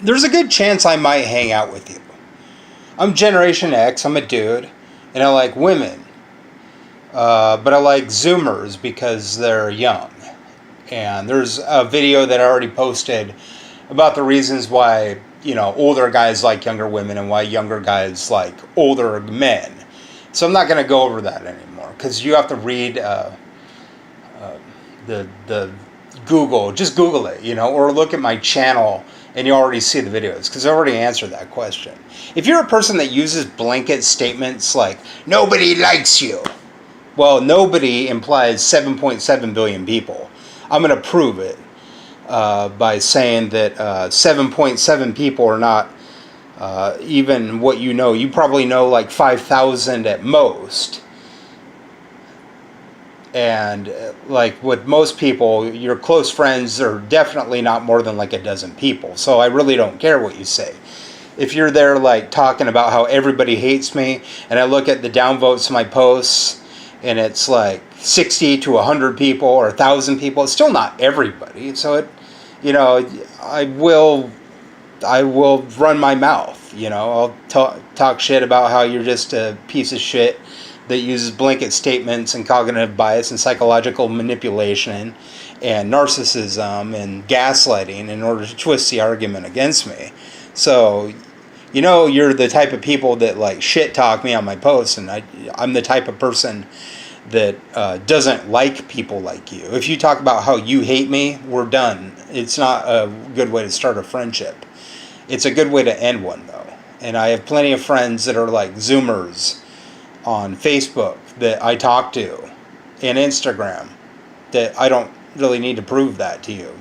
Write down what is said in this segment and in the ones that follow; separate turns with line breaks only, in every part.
there's a good chance I might hang out with you. I'm Generation X, I'm a dude, and I like women. But I like Zoomers because they're young. And there's a video that I already posted about the reasons why, older guys like younger women and why younger guys like older men. So I'm not going to go over that anymore because you have to read the Google, just Google it, or look at my channel and you already see the videos because I already answered that question. If you're a person that uses blanket statements like, nobody likes you, well, nobody implies 7.7 billion people. I'm going to prove it by saying that 7.7 people are not even what you know. You probably know like 5,000 at most. And like with most people, your close friends are definitely not more than like a dozen people. So I really don't care what you say. If you're there like talking about how everybody hates me, and I look at the downvotes of my posts, and it's like 60 to 100 people or 1,000 people, it's still not everybody. So I will run my mouth. I'll talk shit about how you're just a piece of shit that uses blanket statements and cognitive bias and psychological manipulation and narcissism and gaslighting in order to twist the argument against me. So, you're the type of people that like shit talk me on my posts, and I'm the type of person that doesn't like people like you. If you talk about how you hate me, we're done. It's not a good way to start a friendship. It's a good way to end one, though. And I have plenty of friends that are like Zoomers on Facebook that I talk to, and Instagram, that I don't really need to prove that to you.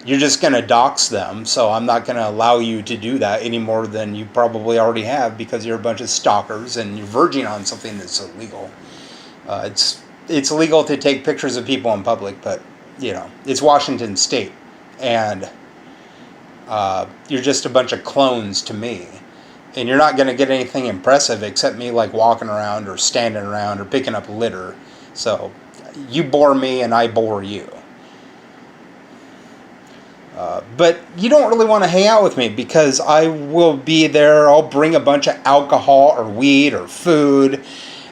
You're just going to dox them, so I'm not going to allow you to do that any more than you probably already have because you're a bunch of stalkers and you're verging on something that's illegal. It's illegal to take pictures of people in public, but it's Washington State, and you're just a bunch of clones to me. And you're not going to get anything impressive except me like walking around or standing around or picking up litter. So you bore me and I bore you. But you don't really want to hang out with me because I will be there. I'll bring a bunch of alcohol or weed or food.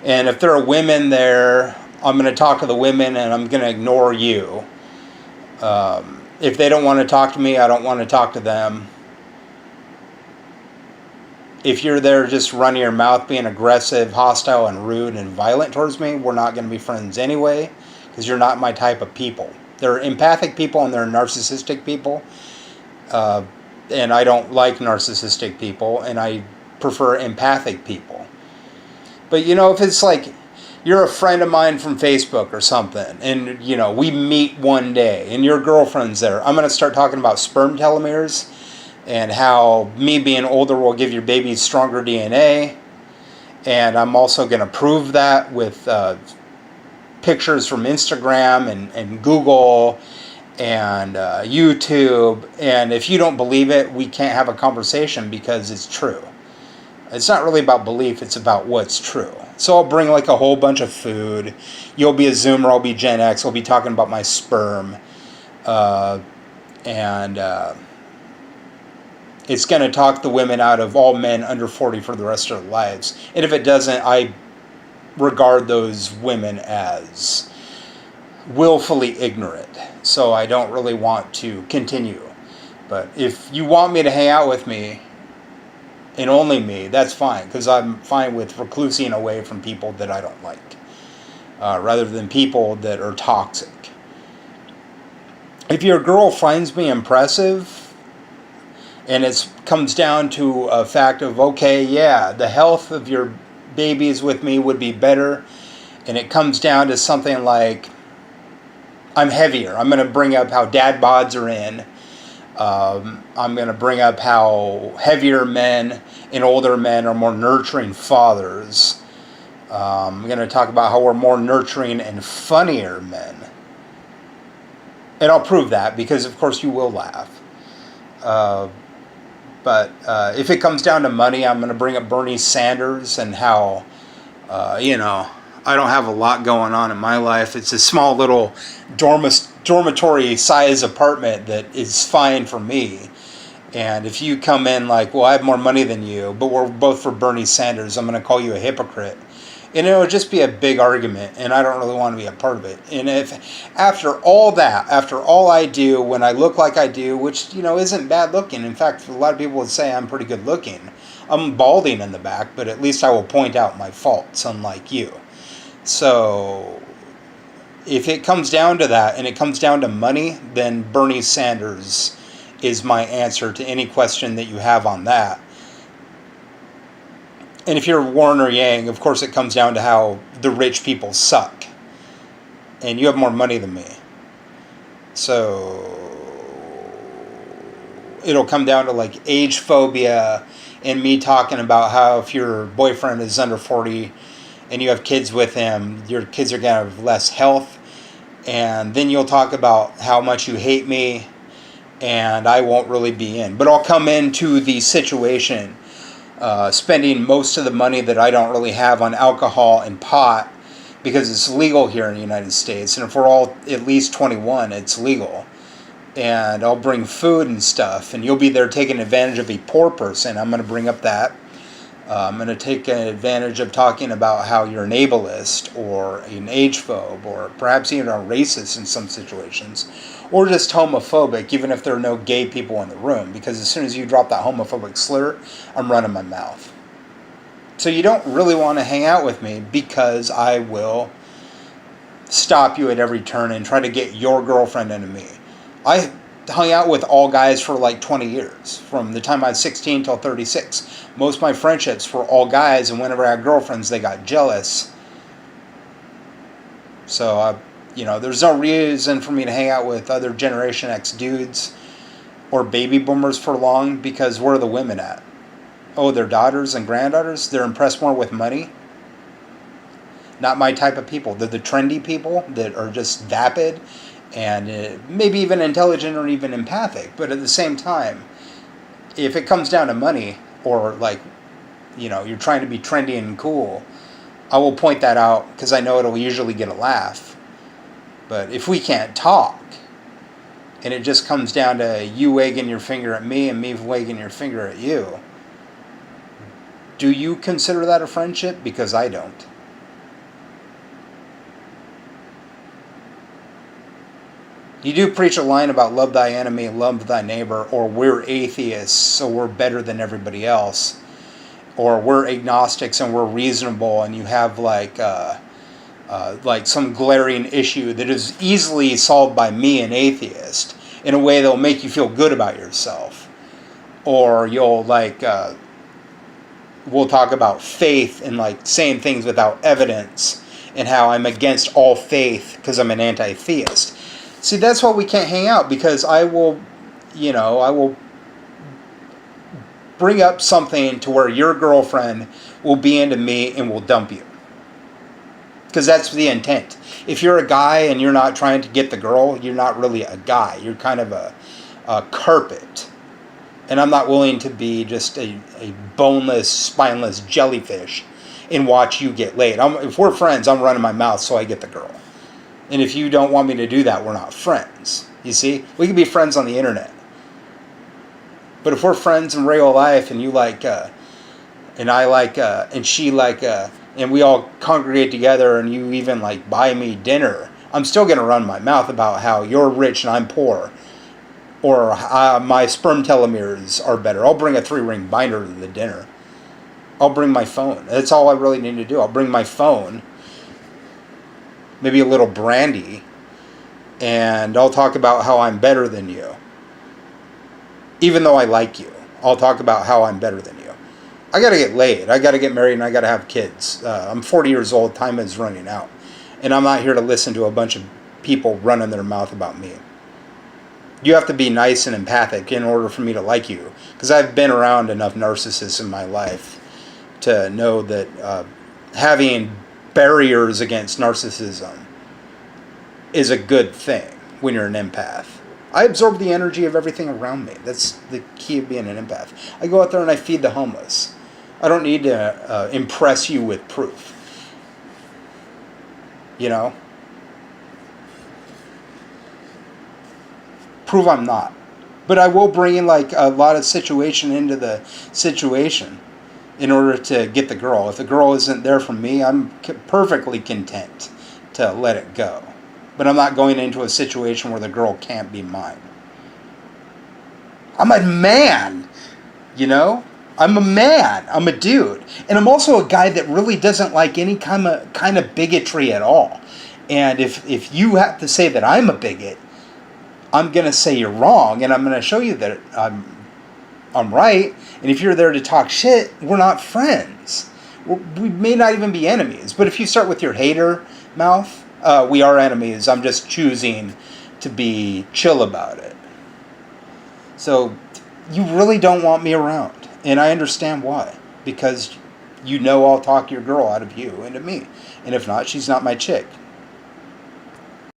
And if there are women there, I'm going to talk to the women and I'm going to ignore you. If they don't want to talk to me, I don't want to talk to them. If you're there just running your mouth, being aggressive, hostile, and rude and violent towards me, we're not going to be friends anyway because you're not my type of people. There are empathic people and there are narcissistic people. And I don't like narcissistic people, and I prefer empathic people. But, if it's like you're a friend of mine from Facebook or something, and, we meet one day, and your girlfriend's there, I'm going to start talking about sperm telomeres and how me being older will give your baby stronger DNA. And I'm also going to prove that with pictures from Instagram and Google and YouTube. And if you don't believe it, we can't have a conversation because it's true. It's not really about belief, it's about what's true. So I'll bring like a whole bunch of food. You'll be a Zoomer, I'll be Gen X, I'll be talking about my sperm. It's going to talk the women out of all men under 40 for the rest of their lives. And if it doesn't, I regard those women as willfully ignorant. So I don't really want to continue. But if you want me to hang out with me, and only me, that's fine. Because I'm fine with reclusing away from people that I don't like. Rather than people that are toxic. If your girl finds me impressive, and it comes down to a fact of, okay, yeah, the health of your babies with me would be better. And it comes down to something like, I'm heavier. I'm going to bring up how dad bods are in. I'm going to bring up how heavier men and older men are more nurturing fathers. I'm going to talk about how we're more nurturing and funnier men. And I'll prove that because, of course, you will laugh. But if it comes down to money, I'm going to bring up Bernie Sanders and how, I don't have a lot going on in my life. It's a small little dormitory size apartment that is fine for me. And if you come in like, well, I have more money than you, but we're both for Bernie Sanders, I'm going to call you a hypocrite. And it would just be a big argument, and I don't really want to be a part of it. And if after all that, after all I do, when I look like I do, which, isn't bad looking. In fact, a lot of people would say I'm pretty good looking. I'm balding in the back, but at least I will point out my faults, unlike you. So if it comes down to that, and it comes down to money, then Bernie Sanders is my answer to any question that you have on that. And if you're Warren or Yang, of course it comes down to how the rich people suck. And you have more money than me. So it'll come down to like age phobia and me talking about how if your boyfriend is under 40 and you have kids with him, your kids are going to have less health. And then you'll talk about how much you hate me and I won't really be in. But I'll come into the situation spending most of the money that I don't really have on alcohol and pot because it's legal here in the United States. And if we're all at least 21, it's legal. And I'll bring food and stuff, and you'll be there taking advantage of a poor person. I'm going to bring up that. I'm going to take advantage of talking about how you're an ableist or an age phobe or perhaps even a racist in some situations, or just homophobic, even if there are no gay people in the room, because as soon as you drop that homophobic slur, I'm running my mouth. So you don't really want to hang out with me because I will stop you at every turn and try to get your girlfriend into me. I hung out with all guys for like 20 years, from the time I was 16 till 36. Most of my friendships were all guys, and whenever I had girlfriends, they got jealous. So, there's no reason for me to hang out with other Generation X dudes or baby boomers for long, because where are the women at? Oh, their daughters and granddaughters? They're impressed more with money? Not my type of people. They're the trendy people that are just vapid and maybe even intelligent or even empathic. But at the same time, if it comes down to money, or you're trying to be trendy and cool, I will point that out because I know it'll usually get a laugh. But if we can't talk, and it just comes down to you wagging your finger at me and me wagging your finger at you, do you consider that a friendship? Because I don't. You do preach a line about love thy enemy, love thy neighbor, or we're atheists, so we're better than everybody else, or we're agnostics and we're reasonable, and you have like some glaring issue that is easily solved by me, an atheist, in a way that'll make you feel good about yourself. Or you'll we'll talk about faith and saying things without evidence, and how I'm against all faith because I'm an anti-theist. See, that's why we can't hang out, because I will bring up something to where your girlfriend will be into me and will dump you. Because that's the intent. If you're a guy and you're not trying to get the girl, you're not really a guy. You're kind of a carpet. And I'm not willing to be just a boneless, spineless jellyfish and watch you get laid. If we're friends, I'm running my mouth so I get the girl. And if you don't want me to do that, we're not friends. You see? We can be friends on the internet. But if we're friends in real life, and you and I and she and we all congregate together, and you even buy me dinner, I'm still going to run my mouth about how you're rich and I'm poor. Or my sperm telomeres are better. I'll bring a 3-ring binder to the dinner. I'll bring my phone. That's all I really need to do. I'll bring my phone, maybe a little brandy, and I'll talk about how I'm better than you. Even though I like you, I'll talk about how I'm better than you. I got to get laid. I got to get married, and I got to have kids. I'm 40 years old. Time is running out. And I'm not here to listen to a bunch of people running their mouth about me. You have to be nice and empathic in order for me to like you. Because I've been around enough narcissists in my life to know that having barriers against narcissism is a good thing when you're an empath. I absorb the energy of everything around me. That's the key of being an empath. I go out there and I feed the homeless. I don't need to impress you with proof. Prove I'm not. But I will bring like a lot of situation into the situation in order to get the girl. If the girl isn't there for me, I'm perfectly content to let it go. But I'm not going into a situation where the girl can't be mine. I'm a man, you know? I'm a man. I'm a dude. And I'm also a guy that really doesn't like any kind of bigotry at all. And if you have to say that I'm a bigot, I'm going to say you're wrong, and I'm going to show you that I'm right. And if you're there to talk shit, we're not friends. We may not even be enemies. But if you start with your hater mouth, we are enemies. I'm just choosing to be chill about it. So you really don't want me around. And I understand why. Because you know I'll talk your girl out of you into me. And if not, she's not my chick.